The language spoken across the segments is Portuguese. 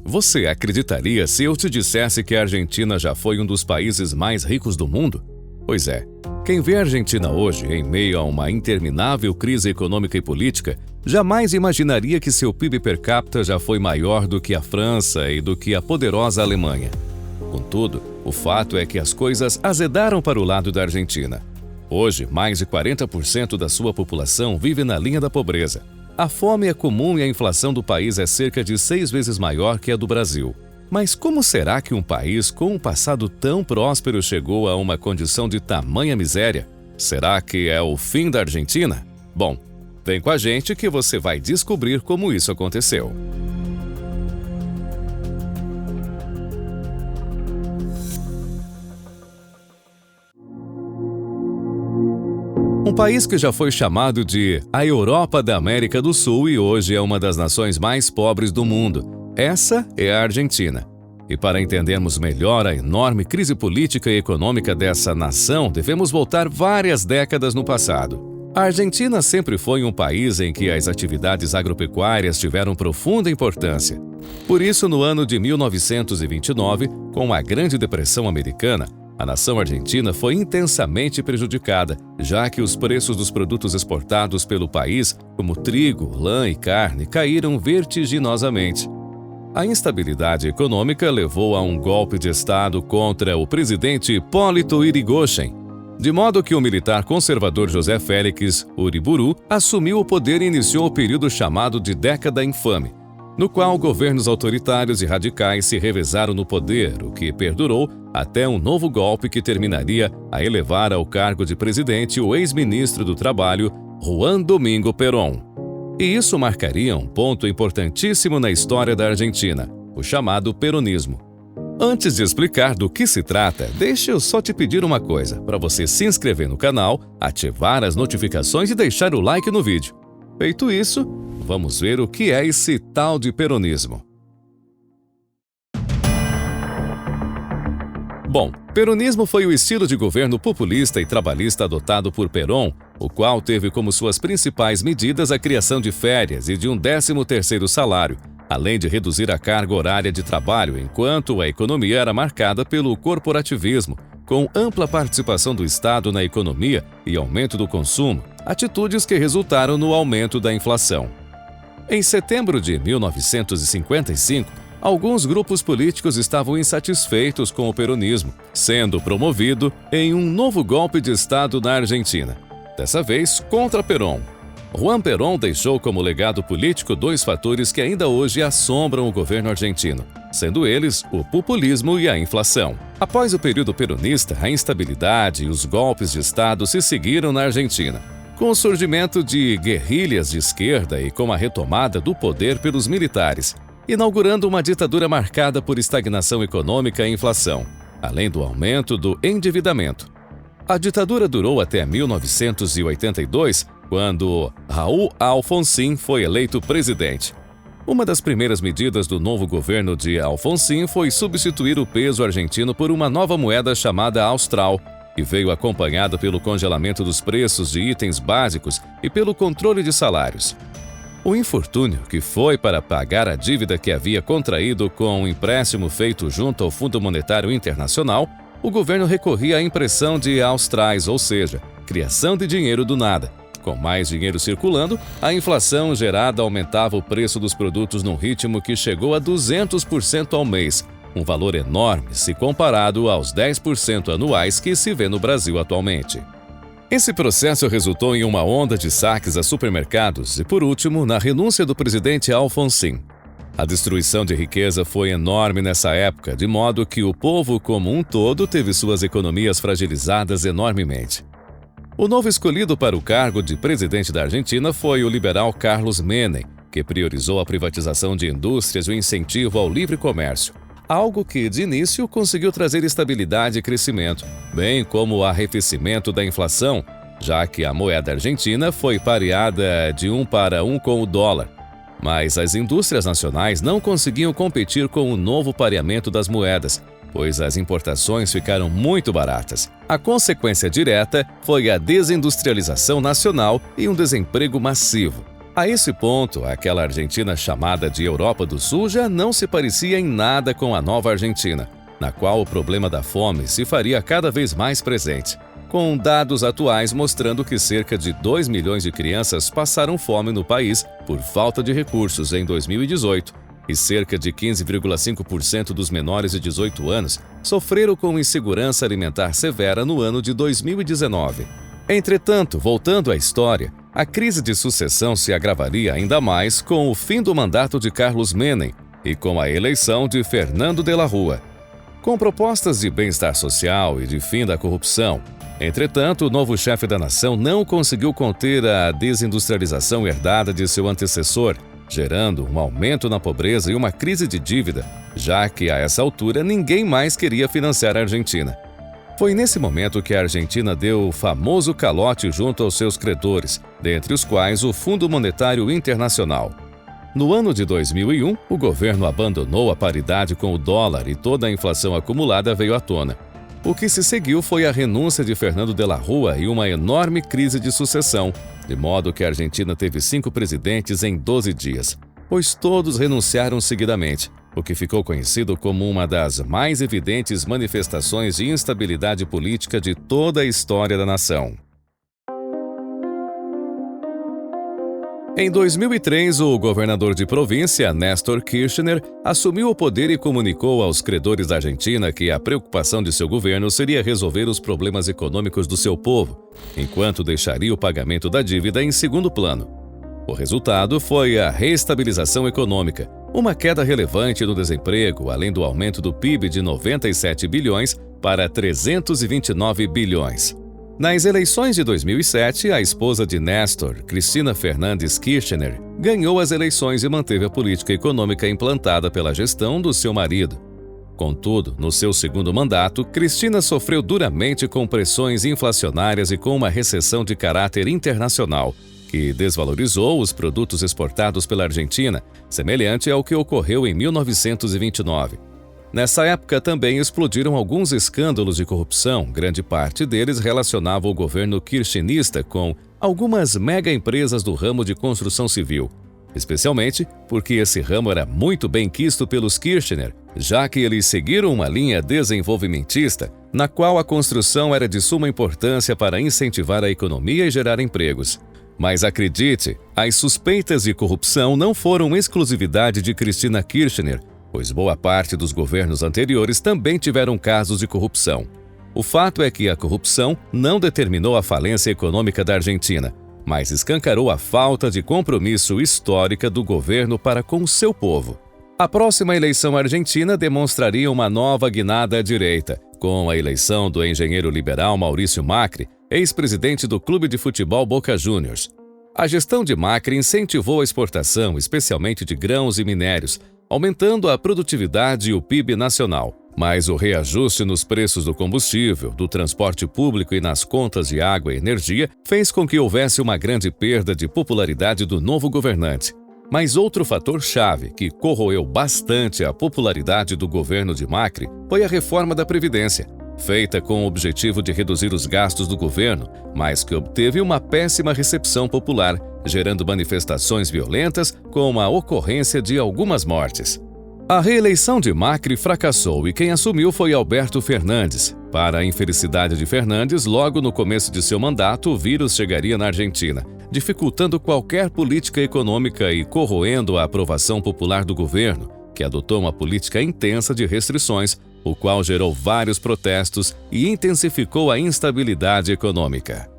Você acreditaria se eu te dissesse que a Argentina já foi um dos países mais ricos do mundo? Pois é, quem vê a Argentina hoje, em meio a uma interminável crise econômica e política, jamais imaginaria que seu PIB per capita já foi maior do que a França e do que a poderosa Alemanha. Contudo, o fato é que as coisas azedaram para o lado da Argentina. Hoje, mais de 40% da sua população vive na linha da pobreza. A fome é comum e a inflação do país é cerca de 6 vezes maior que a do Brasil. Mas como será que um país com um passado tão próspero chegou a uma condição de tamanha miséria? Será que é o fim da Argentina? Bom, vem com a gente que você vai descobrir como isso aconteceu. Um país que já foi chamado de a Europa da América do Sul e hoje é uma das nações mais pobres do mundo. Essa é a Argentina. E para entendermos melhor a enorme crise política e econômica dessa nação, devemos voltar várias décadas no passado. A Argentina sempre foi um país em que as atividades agropecuárias tiveram profunda importância. Por isso, no ano de 1929, com a Grande Depressão Americana, a nação argentina foi intensamente prejudicada, já que os preços dos produtos exportados pelo país, como trigo, lã e carne, caíram vertiginosamente. A instabilidade econômica levou a um golpe de Estado contra o presidente Hipólito Yrigoyen, de modo que o militar conservador José Félix Uriburu assumiu o poder e iniciou o período chamado de Década Infame, no qual governos autoritários e radicais se revezaram no poder, o que perdurou até um novo golpe que terminaria a elevar ao cargo de presidente o ex-ministro do Trabalho, Juan Domingo Perón. E isso marcaria um ponto importantíssimo na história da Argentina, o chamado peronismo. Antes de explicar do que se trata, deixa eu só te pedir uma coisa, para você se inscrever no canal, ativar as notificações e deixar o like no vídeo. Feito isso, vamos ver o que é esse tal de peronismo. Bom, peronismo foi o estilo de governo populista e trabalhista adotado por Perón, o qual teve como suas principais medidas a criação de férias e de um 13º salário, além de reduzir a carga horária de trabalho, enquanto a economia era marcada pelo corporativismo, com ampla participação do Estado na economia e aumento do consumo, atitudes que resultaram no aumento da inflação. Em setembro de 1955, alguns grupos políticos estavam insatisfeitos com o peronismo, sendo promovido em um novo golpe de Estado na Argentina, dessa vez contra Perón. Juan Perón deixou como legado político 2 fatores que ainda hoje assombram o governo argentino, sendo eles o populismo e a inflação. Após o período peronista, a instabilidade e os golpes de Estado se seguiram na Argentina, com o surgimento de guerrilhas de esquerda e com a retomada do poder pelos militares, inaugurando uma ditadura marcada por estagnação econômica e inflação, além do aumento do endividamento. A ditadura durou até 1982, quando Raúl Alfonsín foi eleito presidente. Uma das primeiras medidas do novo governo de Alfonsín foi substituir o peso argentino por uma nova moeda chamada austral, e veio acompanhada pelo congelamento dos preços de itens básicos e pelo controle de salários. O infortúnio, que foi para pagar a dívida que havia contraído com um empréstimo feito junto ao Fundo Monetário Internacional, o governo recorria à impressão de austrais, ou seja, criação de dinheiro do nada. Com mais dinheiro circulando, a inflação gerada aumentava o preço dos produtos num ritmo que chegou a 200% ao mês, um valor enorme se comparado aos 10% anuais que se vê no Brasil atualmente. Esse processo resultou em uma onda de saques a supermercados e, por último, na renúncia do presidente Alfonsín. A destruição de riqueza foi enorme nessa época, de modo que o povo como um todo teve suas economias fragilizadas enormemente. O novo escolhido para o cargo de presidente da Argentina foi o liberal Carlos Menem, que priorizou a privatização de indústrias e o incentivo ao livre comércio, algo que, de início, conseguiu trazer estabilidade e crescimento, bem como o arrefecimento da inflação, já que a moeda argentina foi pareada de 1 para 1 com o dólar. Mas as indústrias nacionais não conseguiam competir com o novo pareamento das moedas, pois as importações ficaram muito baratas. A consequência direta foi a desindustrialização nacional e um desemprego massivo. A esse ponto, aquela Argentina chamada de Europa do Sul já não se parecia em nada com a nova Argentina, na qual o problema da fome se faria cada vez mais presente, com dados atuais mostrando que cerca de 2 milhões de crianças passaram fome no país por falta de recursos em 2018 e cerca de 15,5% dos menores de 18 anos sofreram com insegurança alimentar severa no ano de 2019. Entretanto, voltando à história, a crise de sucessão se agravaria ainda mais com o fim do mandato de Carlos Menem e com a eleição de Fernando de la Rúa. Com propostas de bem-estar social e de fim da corrupção, entretanto, o novo chefe da nação não conseguiu conter a desindustrialização herdada de seu antecessor, gerando um aumento na pobreza e uma crise de dívida, já que a essa altura ninguém mais queria financiar a Argentina. Foi nesse momento que a Argentina deu o famoso calote junto aos seus credores, dentre os quais o Fundo Monetário Internacional. No ano de 2001, o governo abandonou a paridade com o dólar e toda a inflação acumulada veio à tona. O que se seguiu foi a renúncia de Fernando de la Rúa e uma enorme crise de sucessão, de modo que a Argentina teve 5 presidentes em 12 dias, pois todos renunciaram seguidamente, o que ficou conhecido como uma das mais evidentes manifestações de instabilidade política de toda a história da nação. Em 2003, o governador de província, Néstor Kirchner, assumiu o poder e comunicou aos credores da Argentina que a preocupação de seu governo seria resolver os problemas econômicos do seu povo, enquanto deixaria o pagamento da dívida em segundo plano. O resultado foi a reestabilização econômica, uma queda relevante no desemprego, além do aumento do PIB de 97 bilhões para 329 bilhões. Nas eleições de 2007, a esposa de Néstor, Cristina Fernández Kirchner, ganhou as eleições e manteve a política econômica implantada pela gestão do seu marido. Contudo, no seu segundo mandato, Cristina sofreu duramente com pressões inflacionárias e com uma recessão de caráter internacional, que desvalorizou os produtos exportados pela Argentina, semelhante ao que ocorreu em 1929. Nessa época também explodiram alguns escândalos de corrupção, grande parte deles relacionava o governo kirchnerista com algumas mega empresas do ramo de construção civil, especialmente porque esse ramo era muito bem quisto pelos Kirchner, já que eles seguiram uma linha desenvolvimentista, na qual a construção era de suma importância para incentivar a economia e gerar empregos. Mas acredite, as suspeitas de corrupção não foram exclusividade de Cristina Kirchner, pois boa parte dos governos anteriores também tiveram casos de corrupção. O fato é que a corrupção não determinou a falência econômica da Argentina, mas escancarou a falta de compromisso histórica do governo para com o seu povo. A próxima eleição argentina demonstraria uma nova guinada à direita, com a eleição do engenheiro liberal Maurício Macri, ex-presidente do clube de futebol Boca Juniors. A gestão de Macri incentivou a exportação, especialmente de grãos e minérios, aumentando a produtividade e o PIB nacional. Mas o reajuste nos preços do combustível, do transporte público e nas contas de água e energia fez com que houvesse uma grande perda de popularidade do novo governante. Mas outro fator-chave que corroeu bastante a popularidade do governo de Macri foi a reforma da Previdência, feita com o objetivo de reduzir os gastos do governo, mas que obteve uma péssima recepção popular, gerando manifestações violentas com a ocorrência de algumas mortes. A reeleição de Macri fracassou e quem assumiu foi Alberto Fernandes. Para a infelicidade de Fernandes, logo no começo de seu mandato, o vírus chegaria na Argentina, dificultando qualquer política econômica e corroendo a aprovação popular do governo, que adotou uma política intensa de restrições, o qual gerou vários protestos e intensificou a instabilidade econômica.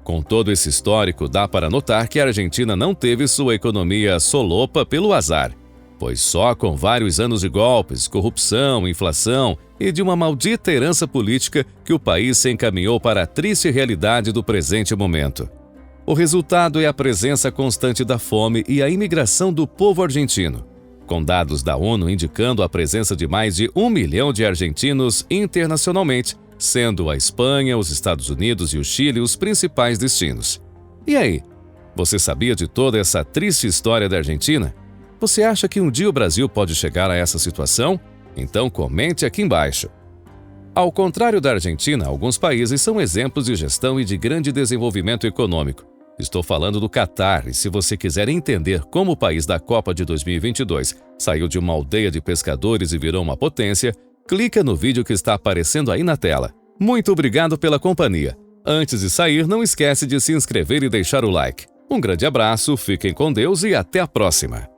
Com todo esse histórico, dá para notar que a Argentina não teve sua economia solopa pelo azar, pois só com vários anos de golpes, corrupção, inflação e de uma maldita herança política que o país se encaminhou para a triste realidade do presente momento. O resultado é a presença constante da fome e a imigração do povo argentino, com dados da ONU indicando a presença de mais de 1 milhão de argentinos internacionalmente, sendo a Espanha, os Estados Unidos e o Chile os principais destinos. E aí, você sabia de toda essa triste história da Argentina? Você acha que um dia o Brasil pode chegar a essa situação? Então comente aqui embaixo. Ao contrário da Argentina, alguns países são exemplos de gestão e de grande desenvolvimento econômico. Estou falando do Catar, e se você quiser entender como o país da Copa de 2022 saiu de uma aldeia de pescadores e virou uma potência, clica no vídeo que está aparecendo aí na tela. Muito obrigado pela companhia. Antes de sair, não esquece de se inscrever e deixar o like. Um grande abraço, fiquem com Deus e até a próxima!